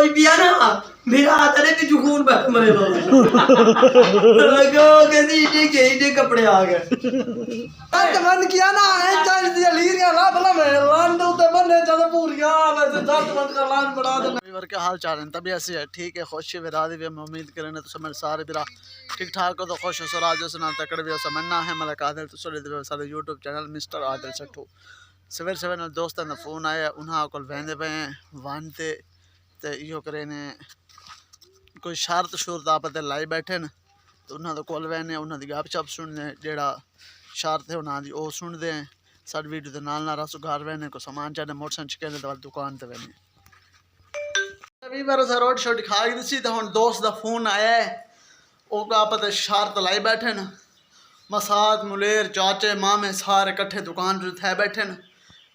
होई पिया ना मेरा हाथ अरे भी जुगून बैठ मरे लो लगो कैसी इटे कपड़े आ गए मन किया ना है चांद दिया लीरिया ला भला मैं लान दो ते बने जद पूरिया वैसे दर्द बंद कर लान बढ़ा दे वीवर के हाल चाल हैं तभी ऐसी है ठीक है खुशी विरादी भी हम उम्मीद करें तो समझ सारे बिरा ठीक ठाक हो तो खुश हो राज सुना तकड़ भी हो समझना है मतलब आदिल तो सुन दे सारे यूट्यूब चैनल मिस्टर आदिल सट्ठू सवेरे सवेरे दोस्तों का फोन आया उन्हें को वहदे पे वनते तो इो करे ने कोई शरत शुरत आप लाई बैठे न तो उन्होंने कोल वहने उन्होंने गप शप सुनने जेड़ा शरत है उन्होंने वो सुनते हैं सारी वीडियो के नाल रस घर वहने को सामान चाहे मोटरसाइकिल छिके तो दुकान पर वहने भी बार रोटी शोटी खा गई सी तो हम दोस्त का फोन आया है वो आप शरत लाई बैठे न मसाद मुलेर चाचे मामे सारे कट्ठे दुकान पर थे बैठे न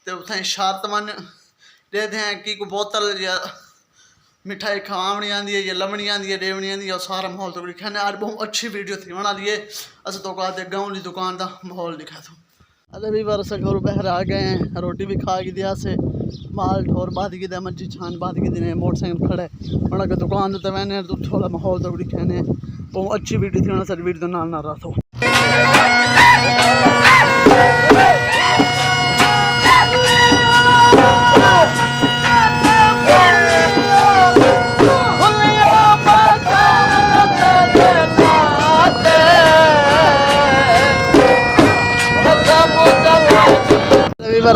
तो उठे शरत मन दे दें कि कोई बोतल या मिठाई खवावनी आती है या लवनी आती है देवनी आती है और सारा माहौल तो दिखाने आज बहुत अच्छी वीडियो थी बना लिए अस तो कहते गाँव की दुकान का माहौल दिखा दो अरे भी बार से घर बहर आ गए हैं रोटी भी खा के दिया से माल ठोर बात की दे मच्छी छान बात की दिन मोटरसाइकिल खड़े उन्होंने के दुकान तो मैंने तो थोड़ा माहौल तो दिखाने बहुत अच्छी वीडियो थी सारी वीडियो नाल ना रहा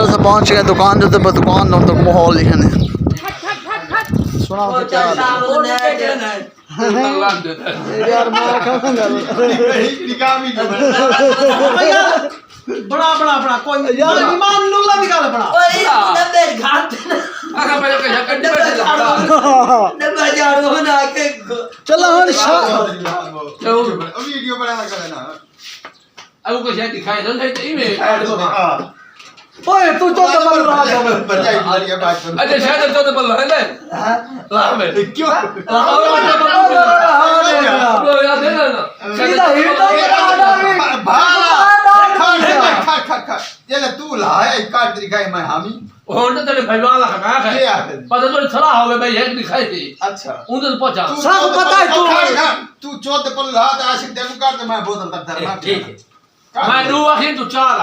से पहुंच गए दुकान जो दुकान तो माहौल लिखने सुना यार बड़ा बड़ा बड़ा कोई यार ईमान नुला निकाल बड़ा ओए डब्बे घाट आका पहले कह डब्बे झाड़ो बना के चलो हर वीडियो बना कर ना अब को शायद दिखाई दो नहीं तो इमे ओए तू तो डबल रहा है बजाई मारी है बात सुन अच्छा शायद तो डबल है ना ला में क्यों लो याद है ना सीधा हिट तो खा ये ले तू ला है काट दिखाई मैं हामी होंडा तेरे भाई वाला खा है पता तो चला हो गया भाई एक दिखाई थी अच्छा उधर पहुंचा सब पता है तू चौथ पर ला तो आशिक देखो काट मैं बोतल तक धरना ठीक है मैं दो आखिर तू चार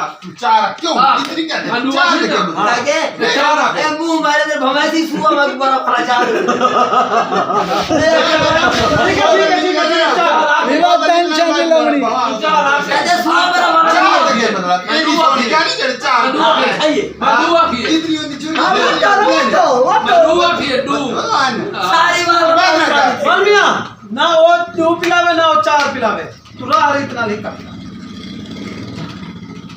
क्यों इतनी क्या मैं दो आखिर लगे ए मुंह मारे ते भमासी सुआ मत बड़ा खड़ा चार विवा टेंशन नहीं लगनी चार सुआ बड़ा मारा मैं दो आखिर इतनी होती चुरी मैं दो आखिर दो सारी बात बलमिया ना वो दो पिलावे ना वो चार पिलावे तू रहा इतना लिखा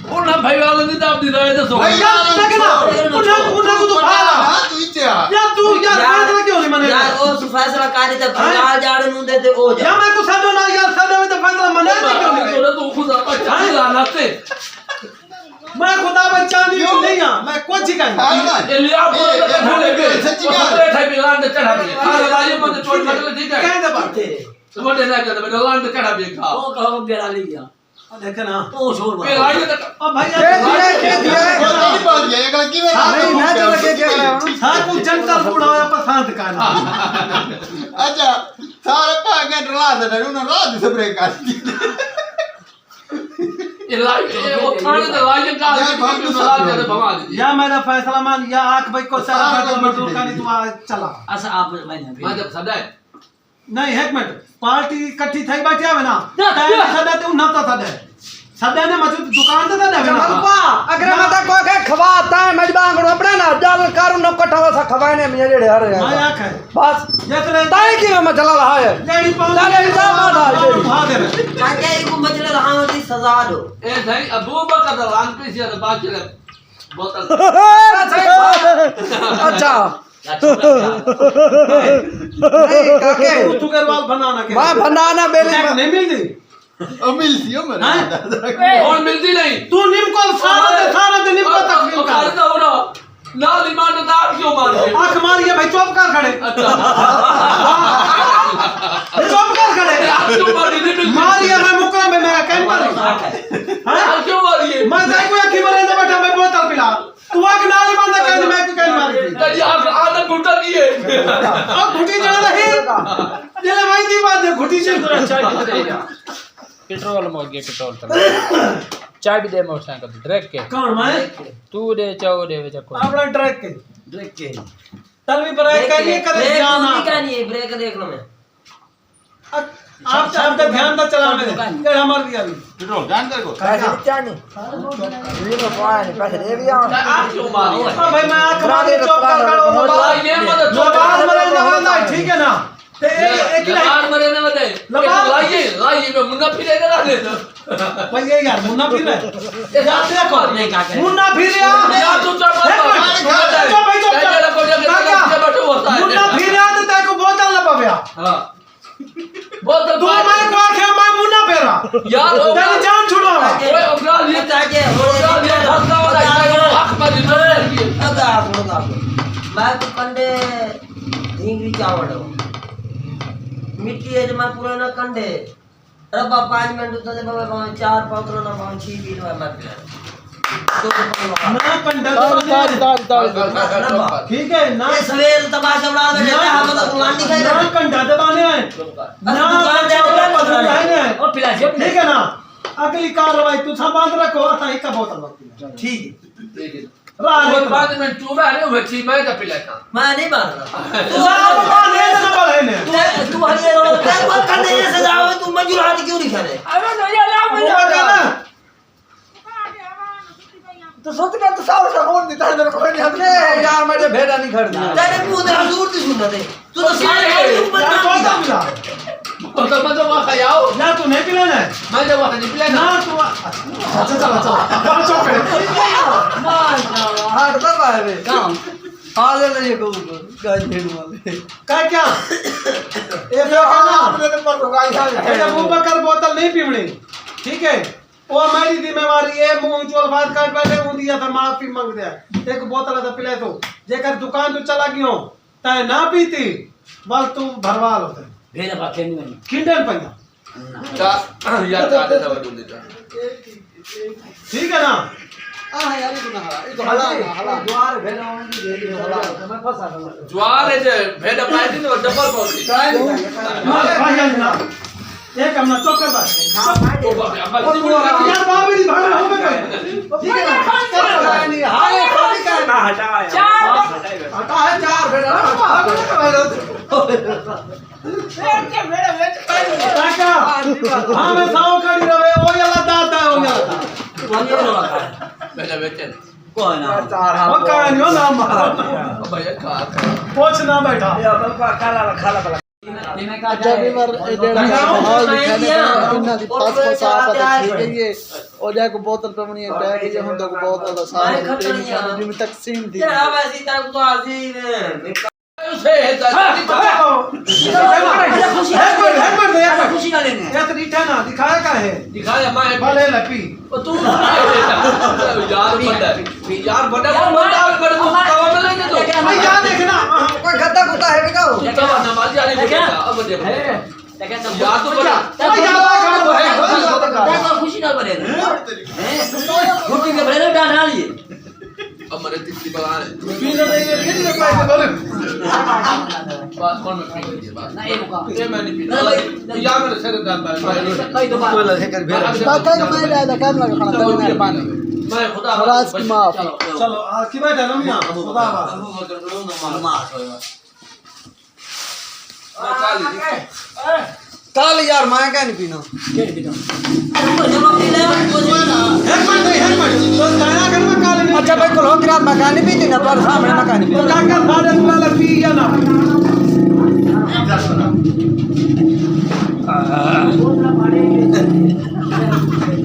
उन भाई वाले ने तो आप दी रहे थे सो भैया देखना उन्हें को तो भाला तू इच्छा यार तू यार फैसला क्यों नहीं माने यार वो फैसला कारी तब फिलहाल जाड़े नु दे ओ जा या मैं को साडो ना यार साडो में तो फैसला मना क्यों नहीं तो तू खुद अच्छा लाना से मैं खुदा बच्चा नहीं हां मैं कुछ ही नहीं ये लिया बोल भूले गए सच्ची बात है ठाई बिलान दे चढ़ा दिए खाना लाइए मत छोड़ मत ठीक है कहने बात तो बोले ना कर मैं लान दे चढ़ा दिए खा ओ कहो बेड़ा ले गया देखना ओ छोड़ पे लाइए अब भाई नहीं बोल दिया अगला की नहीं मैं तो लगे क्या हां को जनता बूढ़ा होया पसंद करना अच्छा सारे पागल डरा दे उन्होंने रात से ब्रेक कर दी ये लाइए वो थाने तो लाइए का लाइए भगा दीजिए या मेरा फैसला मान या आंख भाई को सारा तो मजदूर का नहीं तू चला अच्छा आप मैंने मैं जब सदा नहीं एक मिनट पार्टी इकट्ठी થઈ बैठी आवे ना सदा तू ना तो सदा ने मजदूर दुकान तो सदा ना पा अगर मता को के खवाता है मजबांग अपना ना जल करू न कठवा सा खवाने में जेड़े हर मैं आख है बस जतरे ताई की में चला रहा है लेडी पाउंड लेडी साहब आ दे काके को मजले रहा की सजा दो ए भाई अबू बकर लान पे से बात चले बोतल अच्छा नहीं काके तू करवाल बनाना के मैं बनाना बेली नहीं मिलती मिलती हो मेरे और मिलती नहीं तू निम को सारा दे निम को तकलीफ कर दो ना ना लिमान ना क्यों मार आंख मारिए भाई चुप कर खड़े चुप कर खड़े क्यों मारी मारिए मैं मुकरा में मैं कहीं मारी हां क्यों मारी मैं जाई को अखी मरे तो बैठा मैं बोतल पिला तू आके नाली मारना कहीं मैं कहीं मारी तेरी आदत टूटा नहीं है अब घुटी चढ़ रही जेले भाई दी बात है घुटी से पेट्रोल में गए पेट्रोल तर चाय भी दे मोटरसाइकिल ट्रक के कौन मैं तू दे चाओ दे बेचा को अपना ट्रक के ब्रेक के तल भी ब्रेक करनी करे ब्रेक जाना का नहीं है ब्रेक देख लो मैं आप चाहते ध्यान ना चला मैंने ये हमार दिया अभी पेट्रोल जान कर को पैसे क्या नहीं ये तो पाए नहीं पैसे दे दिया आप क्यों मारी है? हां भाई मैं आंख मार चौक कर खड़ा हूं भाई ये मत लबार मरे ना ठीक है ना ते एक ही लबार मरे ना बते लबार- लाइए में मुन्ना फिरे ना ले तो भाई ये यार मुन्ना फिर है ये जाते देखो नहीं का करे मुन्ना फिर यार तू चुप मुन्ना फिर तो तेरे को बोतल ना पवेया हां बहुत तू मैं को आखे मैं मुन्ना फेरा यार तेरी जान छुड़ावा ओए ओकरा लिए ताके ओकरा लिए धक्का वाला हक में जितने अगा मैं तो कंडे ढींगरी चावल मिट्टी है जो मैं पूरे ना कंडे रब्बा 5 मिनट तो बाबा 4 पाउडर ना 6 भी मत तो ना कंडल ठीक है ना ये सवेर तमाशा उड़ा दे हम तो कुरान नहीं ना खाएगा कंडा दबाने हैं ना दुकान दे पसंद है और पिला ठीक है ना अगली कार्रवाई तू सामान रखो आता ही का बोतल रखती ठीक रात और बाद में तू मैं नहीं बची मैं का पिला था मैं नहीं मार रहा तू माने ना बोले ने तू हरियर तेरे करने से सजाओ तू मंजूर हाथ क्यों नहीं करे अरे तो ये ला ना तो सोच के तो साल का कौन देता है मेरे को नहीं हमने यार मैंने भेड़ा नहीं खरीदा तेरे मुंह में हजूर की सुनना दे तू तो सारे यार बोतल मिला तो मैं तो वहां खाओ ना तू नहीं पिलाना है मैं जब वहां नहीं पिला ना तू अच्छा चलो चलो चुप कर हां तो रहा है बे काम हां ले ये को गाय भेड़ वाले क्या ये देखो ना अपने नंबर को गाय खा ये मुंह बकर बोतल नहीं पीवनी ठीक है वो हमारी जिम्मेवारी है मुंह चोल बात काट बैठे मुंह दिया था माफी मांग दिया एक बोतल था पिले तो जेकर दुकान तो चला गयो तय ना पीती बस तू भरवाल होते भेड़ बाके नहीं किंडल पंजा यार काटे दवा दूं देता ठीक है ना हां यार ये तो हला हला द्वार भेड़ा की भेड़ी हला मैं फंसा गया ज्वार है जे भेड़ पाई थी तो डबल पहुंची भाई ना एक हमना चौक कर बस तो बाप रे अम्मा यार बाबी भाड़ा हो गए ठीक है ना नहीं हां खाली का ना हटा हटा है चार भेड़ा काका हां मैं साव काडी रवे ओ यला दादा ओ यला बेटा बेटे कोई ना चार वो कहानी हो ना मारा भैया खा पोछ ना बैठा या बाबा काला खाला अच्छा भी मर माहौल दिखाने का इन्ना दी पास पास आप देखेंगे ओ जाके बोतल पे मनी है कि हम तो बोतल सारे जिम तकसीम दी तेरा वैसी तक तो आजी उसे खुशी का लेने या तो रीठा ना दिखाया का है दिखाया मैं भले लपी ओ तू यार बड़ा बड़ा तू कवा में लेके तो भाई क्या देखना कोई गद्दा गुद्दा है क्या हो तू तो नमाज वाली देखा अब देख यार तो बड़ा खुशी ना बने घुट्टी के बड़े डाल डालिए अब मेरे तिथि बगा पीने नहीं फिर में पैसे बोले बात कौन में पी लीजिए बात नहीं ये मैं नहीं पीता यार मेरे सिर दर्द है कई तो कोई लगे कर भेड़ काका का मैं लाया काम लगा खाना तो मेरे पानी मैं खुदा खलास की माफ चलो आज की बैठा ना मियां खुदा काल यार मैं क्या नहीं पीना अच्छा भाई कोल होकर मकान भी थी ना पर सामने मकान भी काका साढ़े वाला पी या ना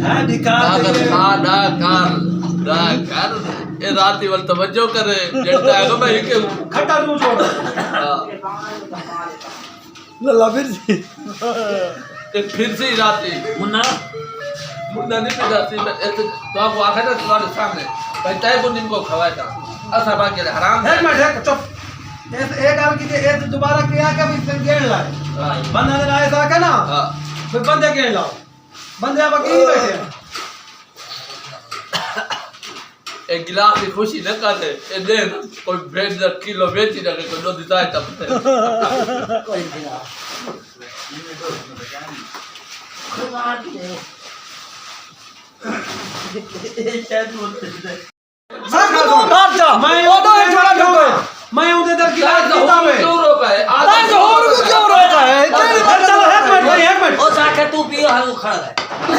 है निकाल कर ये रात वाल तवज्जो करे जड़ता है मैं ही के खट्टा तू छोड़ लल्ला फिर फिर से रात मुन्ना मुन्ना नहीं पे जाती मैं ऐसे तो आपको आखिर में तुम्हारे सामने भाई तय को निम्को खवाया था ऐसा बाकी हराम एक मिनट एक चुप एक आल की ये दोबारा किया का भी गेड़ लाए बंदा ने आए था ना हां फिर बंदे गेड़ लाओ बंदे अब अकेले बैठे एक गिलास की खुशी न करे ए दे कोई ब्रेड दा किलो बेची ना कोई नो दिता है तब कोई दिया मैं उधर दर गिलास पीता मैं क्यों रोका है आज और को क्यों रोका है चलो एक मिनट भाई एक मिनट ओ साके तू पियो हाल खड़ा है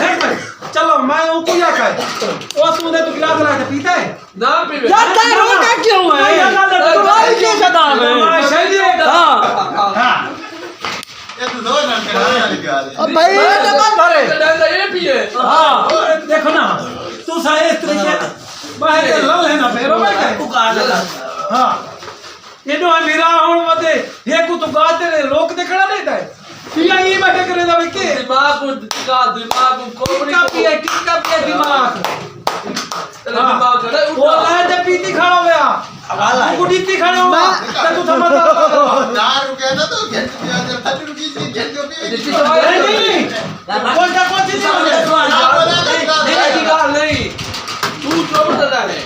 एक मिनट चलो मैं वो क्या खाए वो सुने तो गिलास ला के पीता है ना पीवे यार तै रोका क्यों है तुम्हारी क्या शदाब है हां ये तो दो ना करा लिखा अब भाई मत भरे डंडा ये पिए हां देखो ना तू सारे इस तरीके बाहर के लल है ना फेरो में क्या पुकार लगा हां ये नो मेरा हुन मते ये को तो गाते रे रोक दे खड़ा नहीं था पिया ये बैठे करे ना के दिमाग को कोबरी किसका पिया दिमाग दिमाग करे वो लाए जब पीती खड़ा हो गया वो डीती खड़ा हुआ तब तू समझता 4 रुपए ना तो घेट दिया 30 रुपए से घेट जो भी नहीं बोलता कौन चीज नहीं तू चुप रहा है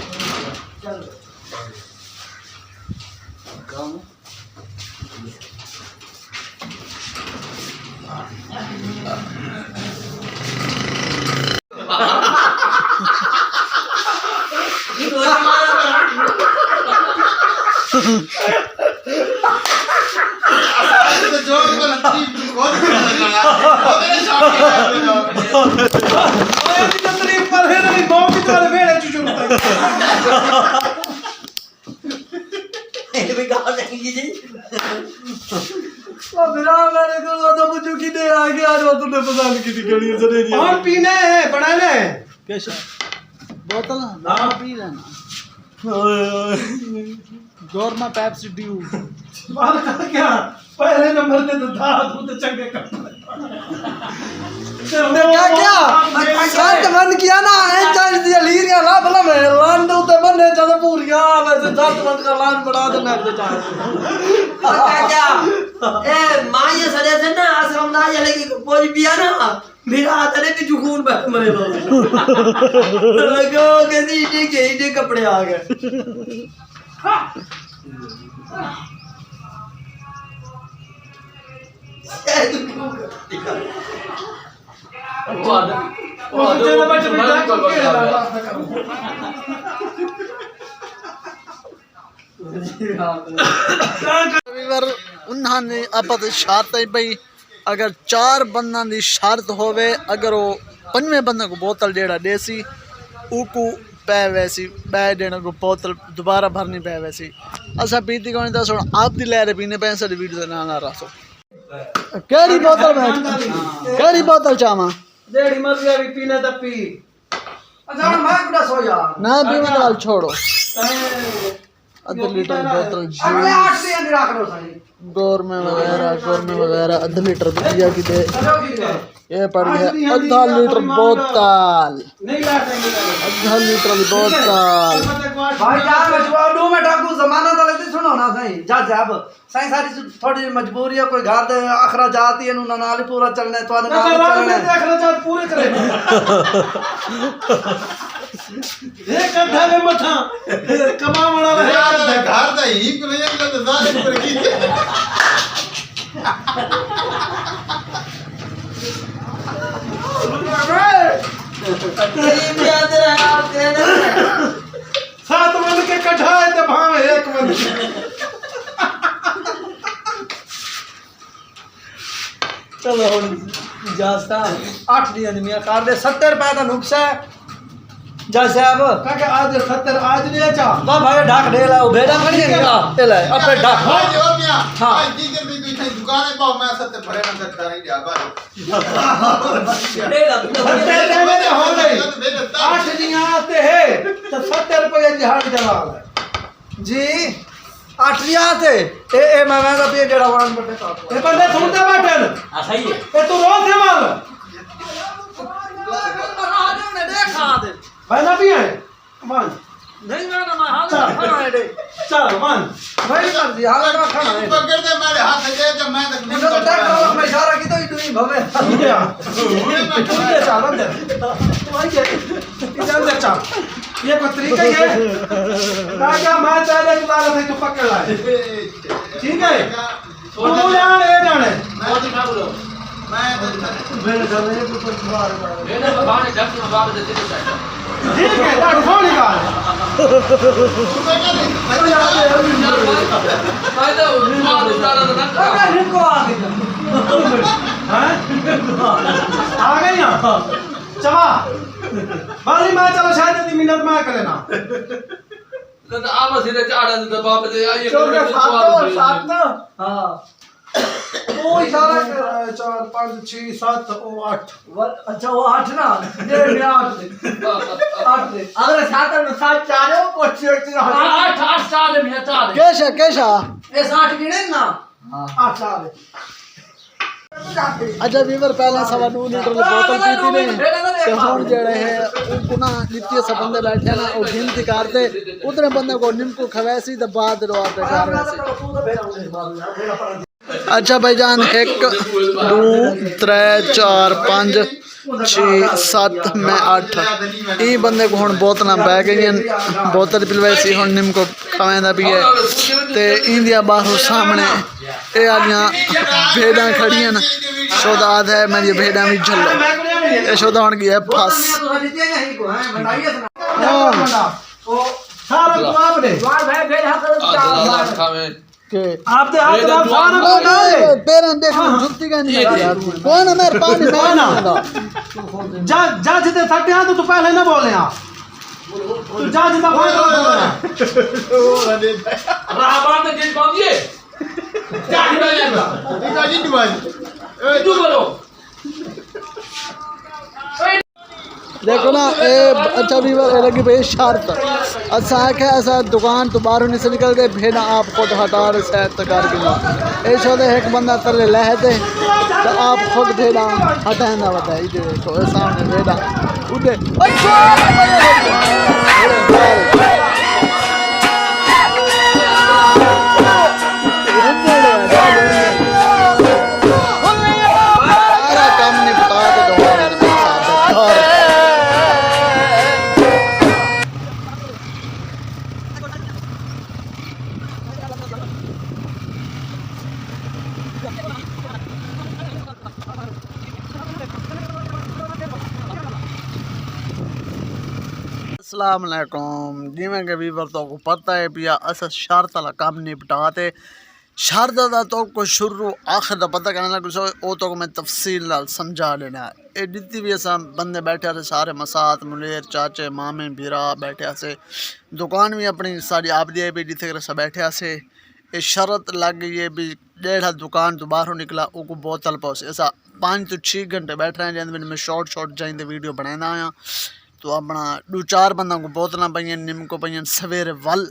ये तो हमारा तो जो भी बोला ठीक बहुत लगा वो मेरे सामने ओए की तरीफ पर है नहीं नौ की तरह भेड़े चुचुर भी गाल नहीं जी ओ मेरा मैंने को तो मुझे की दे आ गया आज तूने पता नहीं कितनी गड़ी है सने और पीना है बनाना है कैसा बोतल ना पी लेना गौरमा पेप्सी ड्यू बाल का क्या पहले नंबर पे तो था दूध चंगे कर तुमने क्या सच मन किया ना है चार दिया लीरिया ला भला मैं लान दो तो बने जद पूरिया वैसे सच मन का लान बड़ा दे मैं तो चाह क्या ए मां ये सड़े से ना आश्रम ना ये लगी पोज पिया ना मेरा तेरे भी जुगून बैठ मरे लो लगो कैसी इटे कपड़े आ गए वो तेरे बच्चे उन्होंने आपत शर्त है भाई अगर 4 बंदा की शर्त होवे अगर वो 5वें बंदे को बोतल जेड़ा देसी उको पै वैसी पै देने को बोतल दोबारा भरनी पै वैसी असा पीती कोनी दस हुन आप दी ले पीने पैसे दी वीडियो ना ना रखो केड़ी बोतल में केड़ी बोतल चामा जेड़ी मर्जी भी पीने तो पी अच्छा मैं कुड़ा सो यार ना भी मतलब छोड़ो आधा लीटर बोतल अरे 8 से अंदर रख लो सही गौर में वगैरह आधा लीटर दिया कि दे ये पड़ गया आधा लीटर बोतल नहीं लाटेंगे आधा लीटर बोतल भाई यार मजबूर दो में डाकू जमाना तो लेते सुनो ना सही जा अब सही सारी थोड़ी मजबूरी है कोई घर दे अखरा जाती है नु नाल पूरा चलने तो नाल चलने देखना चाह पूरे करे एक गड्ढा में मथा कमा वाला यार घर दा ही को ले तो जाने पर की करीब याद रहा तेरे 7 मन के गड्ढा है तो भावे 1 मन चलो जास्ता 8 दी आदमी कार दे 70 रुपए का नुकसा है जा साहब काका आज 70 आज नहीं चा वा भाई ढाक दे ला भेड़ा खड़ी है का ए ले अपे ढाक भाई जो मियां हाँ। भाई दीगर भी कोई थे दुकान है पाओ मैं 70 भरे ना करता नहीं दिया भाई हो गई 8 दिन आते हैं तो 70 रुपए जहाज जला जी 8 लिया थे ए मैं का पे जेड़ा वान बटे का ये बंदे सुनते बैठन सही है ये तू रोज है माल भाई ना भी है मान नहीं मैं ना हाल खाना है दे चल मान भाई कर दी हाल का खाना है पकड़ दे मेरे हाथ से दे जब मैं तक मैं तो टैक में इशारा की तो इतनी भवे तू दे चा बंदे तू आई के इधर दे चा ये कोई तरीका ही है? क्या मैं तेरे को डाला था तू पकड़ लाए, ठीक है? तू जाने ये जाने। मेरे घर में तो कुछ बार मैंने बाबा ने डॉक्टर ने बाबा से दिल चाहिए ठीक है, डाल फोन निकाल। फायदा मार उतारा ना अरे इनको आ गया हैं? आ गई यहाँ चला बाली मैं चलो शायद 3 मिनट में कर लेना। तो आप सीधे चाड़ा दे बाप दे ये सात हाँ वो इशारा कर 4 5 6 7 8 अच्छा वो 8 ना ये 8 अगर 7 में 7 4 है वो कुछ 8 साल में चाड़ कैसा कैसा ये 60 गिने ना 8 4 अच्छा वीवर पहले 2.5 लीटर की बोतल पीती ने ते हुन जेड़े है उनको ना जितने सब बंदे बैठे ना वो गिनती करते उतने बंदे को निम्को खवैसी ते बाद रो आते घर वैसे। अच्छा भाईजान 1 2 3 4 5 6 7 मैं 8 ई बंदे को हुन बोतल बह गई बोतल पिलवाई हुन निम्को खवेंदा भी है ते इंदिया बाहर सामने ए आलियां भेड़ां खड़ियां न शोदाद है मेरी भेड़ां भी झल्लो ये शोदा हुन गई है फस सारा जवाब दे के आप दे हाथ में सारा बोल दे पैर देखो जुत्ती का नहीं यार कौन है मेरे पानी में ना जा जा जिते सटे हां तो तू पहले ना बोले तू जा जिता बोल राबा ने गेट बांध दिए क्या हिलाएगा तू बोलो देखो ना ए अच्छा भी लगी भाई शर्त अच्छा है कि ऐसा दुकान तो बाहरों नहीं से निकलते भेड़ा आप खुद हटा रहे सेट कर के ये शोदे एक बंदा तरले लहते तो आप खुद भेड़ा हटाना बताइए देखो सामने भेड़ा उठे सारा काम निपटा के अस्सलाम वालेकुम जिमें कि वीवर तो को पता है पिया अस शर्त वाला काम निपटाते शर्त दा तो को शुरू आखिर दा पता करने लग सो ओ तो मैं तफसील नाल समझा लेना ए जितनी भी असा बंदे बैठे थे सारे मसात मुलेर चाचे मामे भीरा बैठे से दुकान भी अपनी सारी आप दी भी जिथे कर बैठे से ये शर्त लग गई है भी 1.5 दुकान तो बाहरों निकला वो बोतल पास ऐसा 5 तो 6 घंटे बैठ रहे हैं जिन में शॉर्ट जाइंदे वीडियो बनाना आया तो अपना 2-4 बंदा को बोतल पई निम्को पई सवेरे वल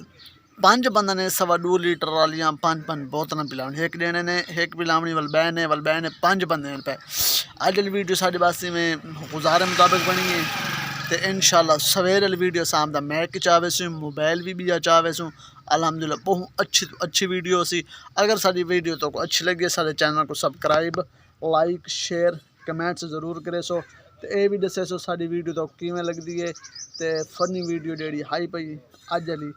5 बंदा ने 2.5 लीटर वालियां 5 बोतल पिलावनी एक देने ने एक पिलावनी वल बहने 5 बंदे पे अज वीडियो साड़ी बासी में गुजारे मुताबिक बनी है तो इंशाल्लाह सवेरे वीडियो शाम का मैक चावे सू मोबाइल भी चावे सू अलहमदुलिल्लाह बहुत अच्छी वीडियो सी अगर साड़ी वीडियो तो अच्छी लगी सारे चैनल को सब्सक्राइब लाइक शेयर कमेंट्स जरूर करे सो तो ये भी दसे सो साड़ी वीडियो तो किमें लगती है तो फनी वीडियो जी हाई पई अज वाली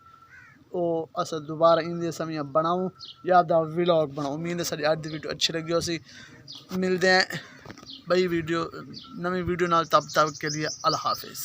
वो अस दोबारा इंदे समय बनाऊँ या व्लॉग बनाऊँ उम्मीद है साड़ी अज की वीडियो अच्छी लगी उसी मिलते हैं बई वीडियो नवी वीडियो नाल तब के लिए अल्लाह हाफिज़।